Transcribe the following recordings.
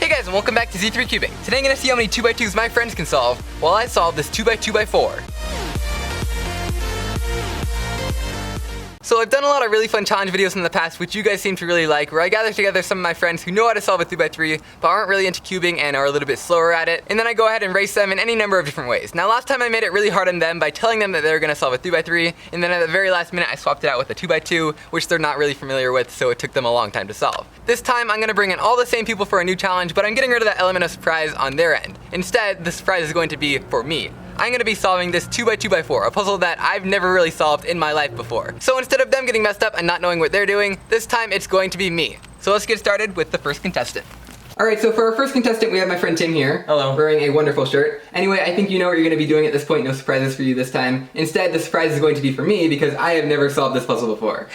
Hey guys, and welcome back to Z3 Cubing. Today I'm going to see how many 2x2's my friends can solve while I solve this 2x2x4. So I've done a lot of really fun challenge videos in the past which you guys seem to really like, where I gather together some of my friends who know how to solve a 3x3 but aren't really into cubing and are a little bit slower at it, and then I go ahead and race them in any number of different ways. Now last time I made it really hard on them by telling them that they were going to solve a 3x3, and then at the very last minute I swapped it out with a 2x2, which they're not really familiar with, so it took them a long time to solve. This time I'm going to bring in all the same people for a new challenge, but I'm getting rid of that element of surprise on their end. Instead, the surprise is going to be for me. I'm going to be solving this 2x2x4, a puzzle that I've never really solved in my life before. So instead of them getting messed up and not knowing what they're doing, this time it's going to be me. So let's get started with the first contestant. Alright, so for our first contestant we have my friend Tim here. Hello. Wearing a wonderful shirt. Anyway, I think you know what you're going to be doing at this point, no surprises for you this time. Instead, the surprise is going to be for me because I have never solved this puzzle before.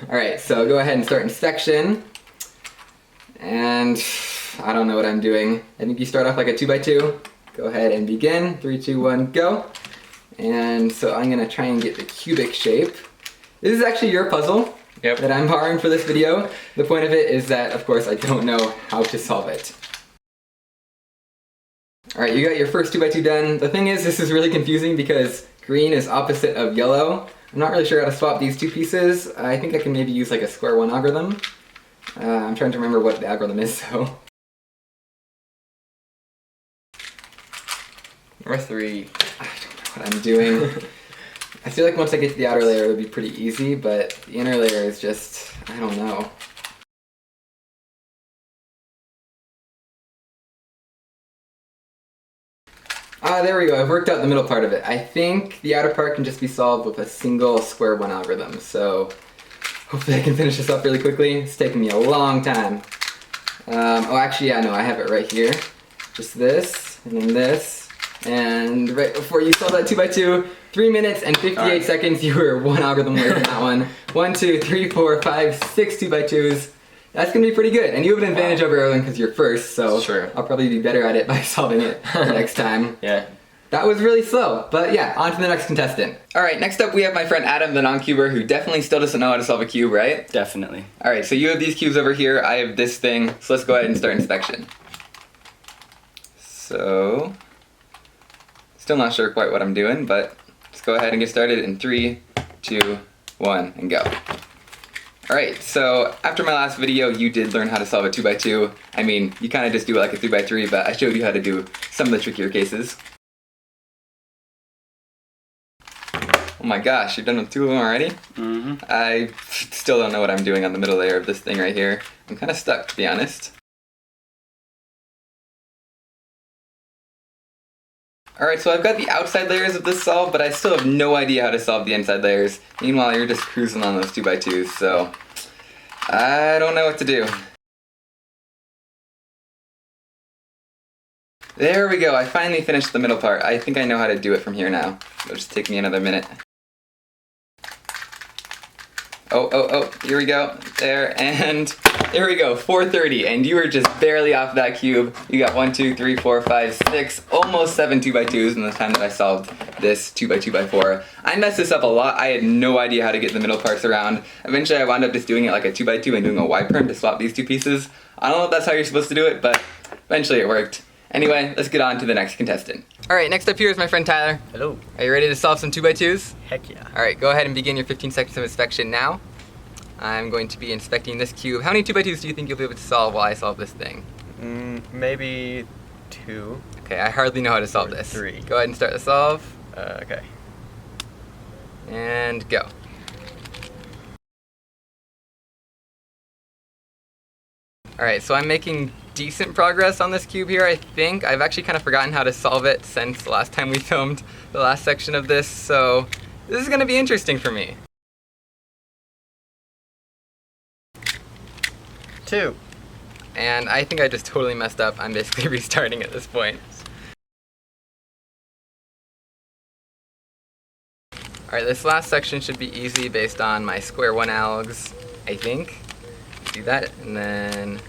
Alright, so go ahead and start inspection. And I don't know what I'm doing. I think you start off like a 2x2. Go ahead and begin. 3, 2, 1, go. And so I'm gonna try and get the cubic shape. This is actually your puzzle that I'm borrowing for this video. The point of it is that, of course, I don't know how to solve it. Alright, you got your first 2x2 done. The thing is, this is really confusing because green is opposite of yellow. I'm not really sure how to swap these two pieces. I think I can maybe use like a square one algorithm. I'm trying to remember what the algorithm is, so. Or 3. I don't know what I'm doing. I feel like once I get to the outer layer it'll be pretty easy, but the inner layer is just, I don't know. Ah, there we go. I've worked out the middle part of it. I think the outer part can just be solved with a single square one algorithm, so hopefully I can finish this up really quickly. It's taking me a long time. Oh, actually, yeah, no, I have it right here. Just this, and then this. And right before you solve that 2x2, 3 minutes and 58 seconds, you were one algorithm away from that one. 1, 2, 3, 4, 5, 6 2x2's. That's gonna be pretty good. And you have an advantage over everyone because you're first, so I'll probably be better at it by solving it next time. Yeah. That was really slow, but yeah, on to the next contestant. Alright, next up we have my friend Adam, the non-cuber, who definitely still doesn't know how to solve a cube, right? Definitely. Alright, so you have these cubes over here, I have this thing, so let's go ahead and start inspection. So, still not sure quite what I'm doing, but let's go ahead and get started in 3, 2, 1, and go. Alright, so after my last video, you did learn how to solve a 2x2. I mean, you kind of just do it like a 3x3, but I showed you how to do some of the trickier cases. Oh my gosh, you're done with 2 of them already? Mm-hmm. I still don't know what I'm doing on the middle layer of this thing right here. I'm kind of stuck, to be honest. Alright, so I've got the outside layers of this solved, but I still have no idea how to solve the inside layers. Meanwhile, you're just cruising on those 2x2s, so I don't know what to do. There we go, I finally finished the middle part. I think I know how to do it from here now. It'll just take me another minute. Oh, here we go. There, and there we go, 4:30, and you were just barely off that cube. You got 1, 2, 3, 4, 5, 6, almost 7 2x2's in the time that I solved this 2x2x4. I messed this up a lot. I had no idea how to get the middle parts around. Eventually I wound up just doing it like a 2x2 and doing a Y-perm to swap these two pieces. I don't know if that's how you're supposed to do it, but eventually it worked. Anyway, let's get on to the next contestant. Alright, next up here is my friend Tyler. Hello. Are you ready to solve some 2x2's? Heck yeah. Alright, go ahead and begin your 15 seconds of inspection now. I'm going to be inspecting this cube. How many 2x2's do you think you'll be able to solve while I solve this thing? Maybe 2. Okay, I hardly know how to solve this. 3. Go ahead and start the solve. Okay. And go. Alright, so I'm making decent progress on this cube here, I think. I've actually kind of forgotten how to solve it since the last time we filmed the last section of this, so this is going to be interesting for me. 2. And I think I just totally messed up. I'm basically restarting at this point. Alright, this last section should be easy based on my square one algs, I think. Do that, and then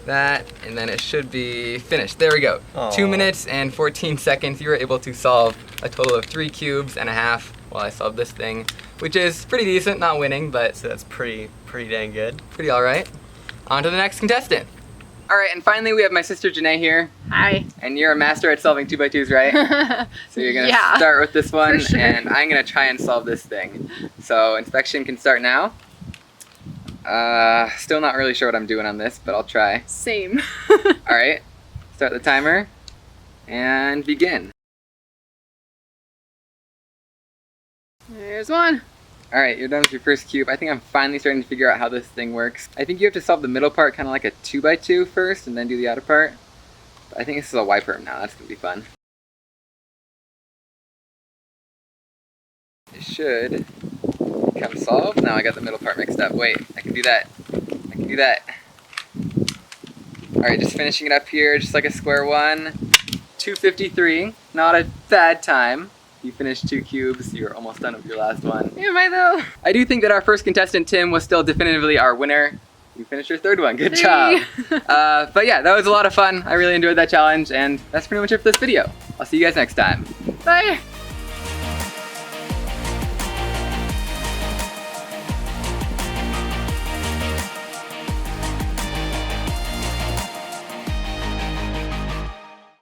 that, and then it should be finished. There we go. Aww. 2 minutes and 14 seconds. You were able to solve a total of 3 cubes and a half while I solved this thing, which is pretty decent, not winning, but so that's pretty dang good. Pretty alright. On to the next contestant. All right, and finally we have my sister Janae here. Hi. And you're a master at solving 2x2's, right? So you're gonna Yeah, start with this one, for sure. and I'm gonna try and solve this thing. So inspection can start now. Still not really sure what I'm doing on this, but I'll try. Same. All right, start the timer, and begin. There's one. All right, you're done with your first cube. I think I'm finally starting to figure out how this thing works. I think you have to solve the middle part kind of like a 2x2 first, and then do the outer part. But I think this is a wiper now. That's gonna be fun. It should come solved. Now I got the middle part mixed up. Wait, I can do that. I can do that. All right, just finishing it up here, just like a square one. 2:53. Not a bad time. You finished 2 cubes, you're almost done with your last one. Am I though? I do think that our first contestant, Tim, was still definitively our winner. You finished your 3rd one, good job. But yeah, that was a lot of fun. I really enjoyed that challenge, and that's pretty much it for this video. I'll see you guys next time. Bye.